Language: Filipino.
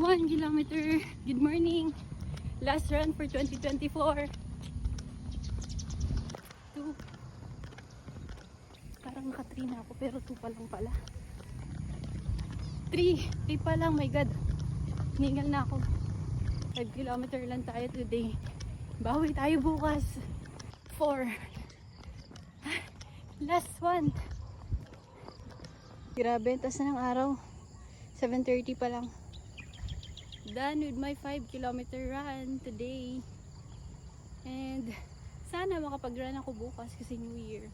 1 kilometer. Good morning. Last run for 2024. 2. Parang naka 3 na ako pero 2 pa lang pala. 3 pa lang, my god. Ningal na ako. 5 kilometer lang tayo today. Bawi tayo bukas. 4. Last one. Grabe, tas na ng araw. 7:30 pa lang. Done with my 5 kilometer run today. And sana makapag-run ako bukas kasi New Year.